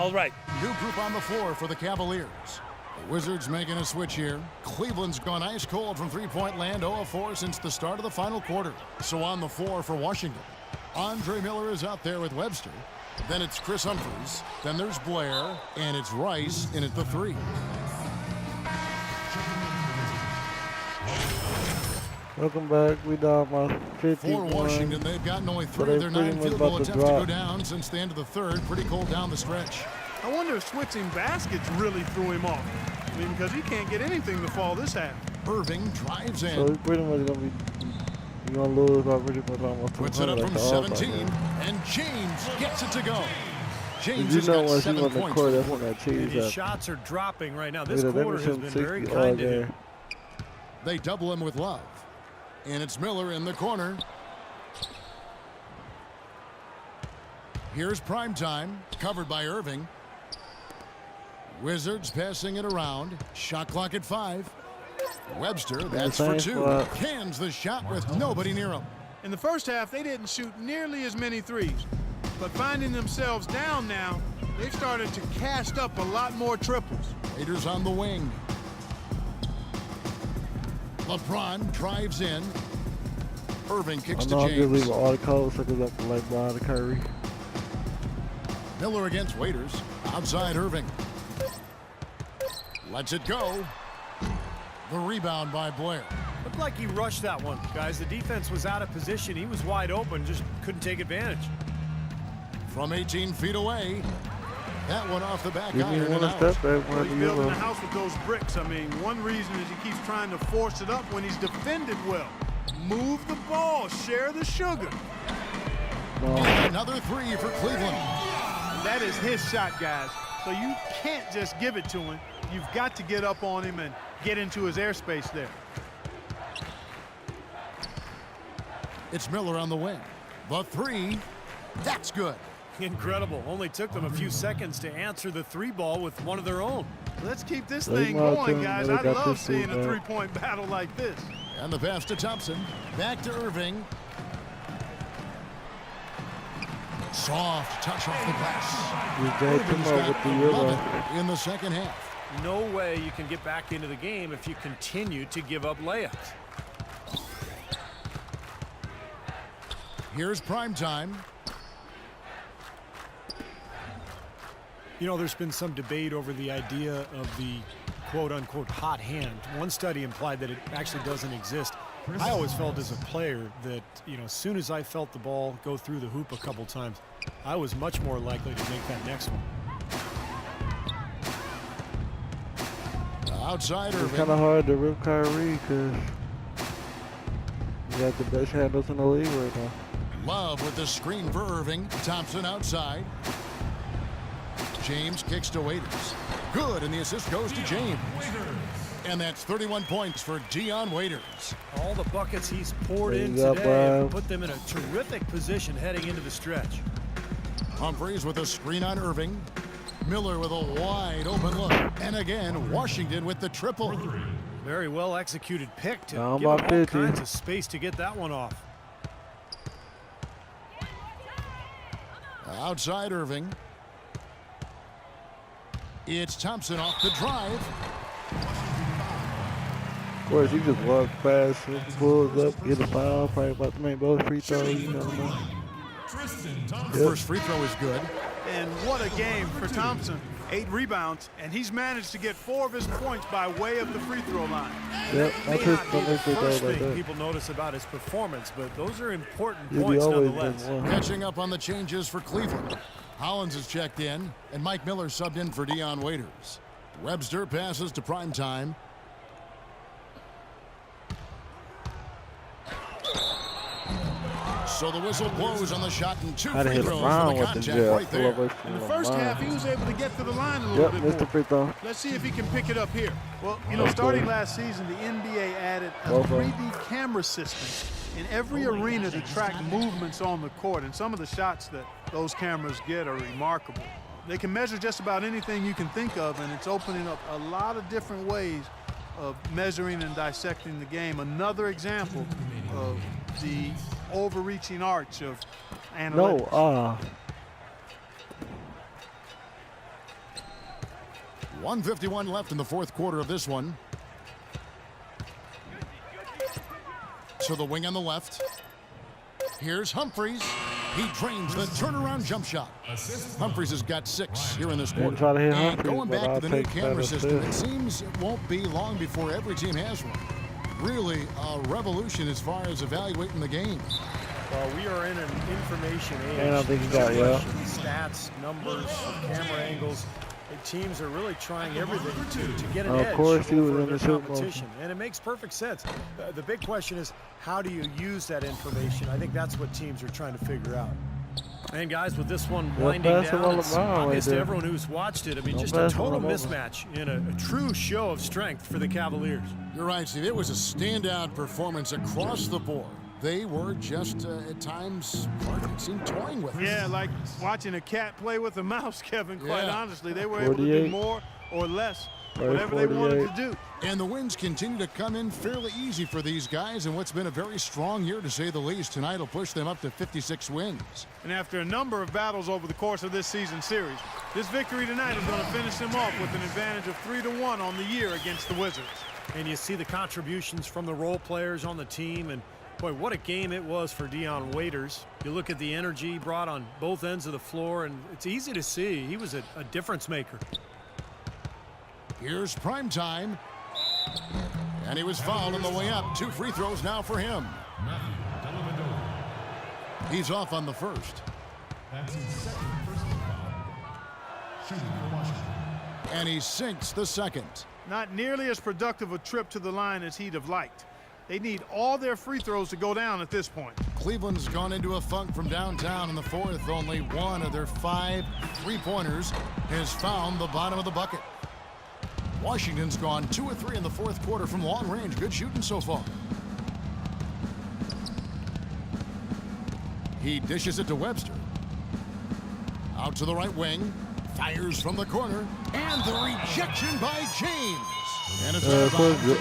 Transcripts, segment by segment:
All right. New group on the floor for the Cavaliers. The Wizards making a switch here. Cleveland's gone ice cold from three-point land, 0 of 4 since the start of the final quarter. So on the floor for Washington, Andre Miller is out there with Webster. Then it's Chris Humphries. Then there's Blair, and it's Rice in at the 3. Welcome back. We down by 51. For Washington, they've gotten only 3 of their 9 field goal attempts to go down since the end of the third. Pretty cold down the stretch. I wonder if switching baskets really threw him off. I mean, because he can't get anything to fall this half. Irving drives in. So he's pretty much going to be you're going to lose by pretty much almost 200. Puts it up from 17, and James gets it to go. James has got 7 points. His shots are dropping right now. This quarter has been very kind to him. They double him with Love. And it's Miller in the corner. Here's prime time, covered by Irving. Wizards passing it around. Shot clock at 5. Webster, that's for 2. Cans the shot with nobody near him. In the first half, they didn't shoot nearly as many threes. But finding themselves down now, they've started to cast up a lot more triples. Raiders on the wing. LeBron drives in. Irving kicks to James. I'm going to leave all the colors suckers up to LeBron to Curry. Miller against Waiters. Outside Irving. Lets it go. The rebound by Blair. Looked like he rushed that one, guys. The defense was out of position. He was wide open, just couldn't take advantage. From 18 feet away. That one off the back iron and out. He's building a house with those bricks. I mean, one reason is he keeps trying to force it up when he's defended well. Move the ball, share the sugar. And another 3 for Cleveland. That is his shot, guys. So you can't just give it to him. You've got to get up on him and get into his airspace there. It's Miller on the wing. The 3, that's good. Incredible. Only took them a few seconds to answer the 3 ball with one of their own. Let's keep this thing going, guys. I love seeing a 3-point battle like this. And the pass to Thompson. Back to Irving. Soft touch off the glass. Irving's got 11 in the second half. No way you can get back into the game if you continue to give up layups. Here's prime time. You know, there's been some debate over the idea of the quote-unquote hot hand. One study implied that it actually doesn't exist. I always felt as a player that, you know, as soon as I felt the ball go through the hoop a couple times, I was much more likely to make that next one. Outside Irving. It's kind of hard to rip Kyrie because you got the best handles in the league right now. Love with the screen for Irving. Thompson outside. James kicks to Waiters. Good, and the assist goes to James. And that's 31 points for Dion Waiters. All the buckets he's poured in today put them in a terrific position heading into the stretch. Humphries with a screen on Irving. Miller with a wide open look. And again, Washington with the triple. Very well executed pick to give him all kinds of space to get that one off. Outside Irving. It's Thompson off the drive. Of course, he just walks past, pulls up, get a foul, probably about to make both free throws. You know. First free throw is good. And what a game for Thompson. 8 rebounds, and he's managed to get 4 of his points by way of the free throw line. Yep, that's his first thing people notice about his performance, but those are important points nonetheless. Catching up on the changes for Cleveland. Hollins is checked in, and Mike Miller subbed in for Dion Waiters. Webster passes to prime time. So the whistle blows on the shot and 2 free throws for the contact right there. In the first half, he was able to get to the line a little bit more. Free throw. Let's see if he can pick it up here. Well, you know, starting last season, the NBA added a 3D camera system in every arena to track movements on the court, and some of the shots that those cameras get are remarkable. They can measure just about anything you can think of, and it's opening up a lot of different ways of measuring and dissecting the game. Another example of the overreaching arch of analytics. 1:51 left in the fourth quarter of this one. So the wing on the left. Here's Humphries. He drains the turnaround jump shot. Humphries has got 6 here in this quarter. Try to hit And Humphries, going but back I'll to the new take camera that system, it assist. seems it won't be long before every team has one. Really a revolution as far as evaluating the game. Well, we are in an information age. And I think he There's got, no yeah. question. Stats, numbers, camera angles. The teams are really trying everything to get an Of edge course he was over in their the Super Bowl. competition, and it makes perfect sense. The big question is, how do you use that information? I think that's what teams are trying to figure out. And guys, with this one Yeah, winding pass the down, ball it's around right obvious to there. everyone who's watched it. I mean, Don't just a pass the total ball over. mismatch and a true show of strength for the Cavaliers. You're right, Steve. It was a standout performance across the board. They were just, at times, it seemed toying with it. Yeah, like watching a cat play with a mouse, Kevin, quite Yeah. honestly. They were able to do 48. more or less, Right, whatever they wanted 48. to do. And the wins continue to come in fairly easy for these guys in what's been a very strong year, to say the least. Tonight will push them up to 56 wins. And after a number of battles over the course of this season series, this victory tonight is going to finish them off with an advantage of 3-1 on the year against the Wizards. And you see the contributions from the role players on the team, and boy, what a game it was for Dion Waiters. You look at the energy he brought on both ends of the floor, and it's easy to see he was a difference maker. Here's prime time. And he was fouled on the way up. 2 free throws now for him. He's off on the first. That's his second personal foul. Shooting for Washington. And he sinks the second. Not nearly as productive a trip to the line as he'd have liked. They need all their free throws to go down at this point. Cleveland's gone into a funk from downtown in the fourth. Only 1 of their 5 3-pointers has found the bottom of the bucket. Washington's gone 2 of 3 in the fourth quarter from long range. Good shooting so far. He dishes it to Webster. Out to the right wing. Fires from the corner. And the rejection by James. And it's out of of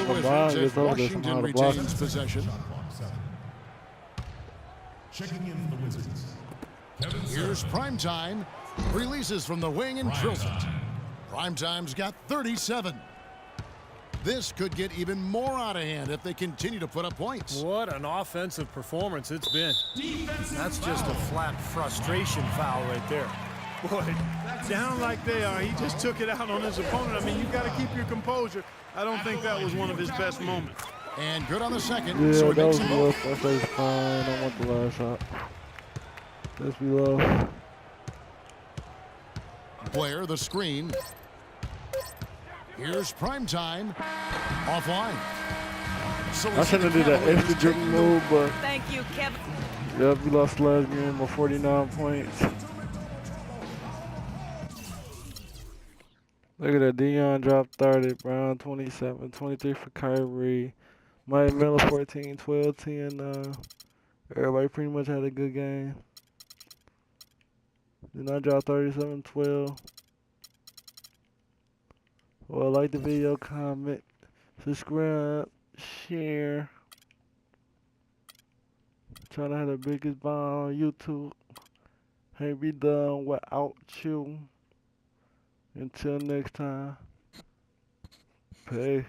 course, bounds to the LeBron Wizards as gets over this Washington amount of blocking. retains possession. Shot clock 7. Checking in for the Wizards. Kevin Here's Serra. Primetime. Releases from the wing and drills it. Primetime's got 37. This could get even more out of hand if they continue to put up points. What an offensive performance it's been. That's just a flat frustration foul right there. Boy, down like they are, he just took it out on his opponent. I mean, you've got to keep your composure. I don't think that was one of his best moments. And good on the second. Yeah, so he that makes was them both. rough. That was fine. I want the last shot. Let's be rough. Blair, the screen. Here's Primetime. Offline. So I shouldn't have did that extra dribble move, but Thank you, Kevin. yep, we lost the last game by 49 points. Look at that. Dion dropped 30. Brown 27. 23 for Kyrie. Mike Miller 14, 12, 10. Everybody pretty much had a good game. Then I dropped 37, 12. Well, like the video, comment, subscribe, share. Trying to have the biggest bomb on YouTube. Ain't be done without you. Until next time. Peace.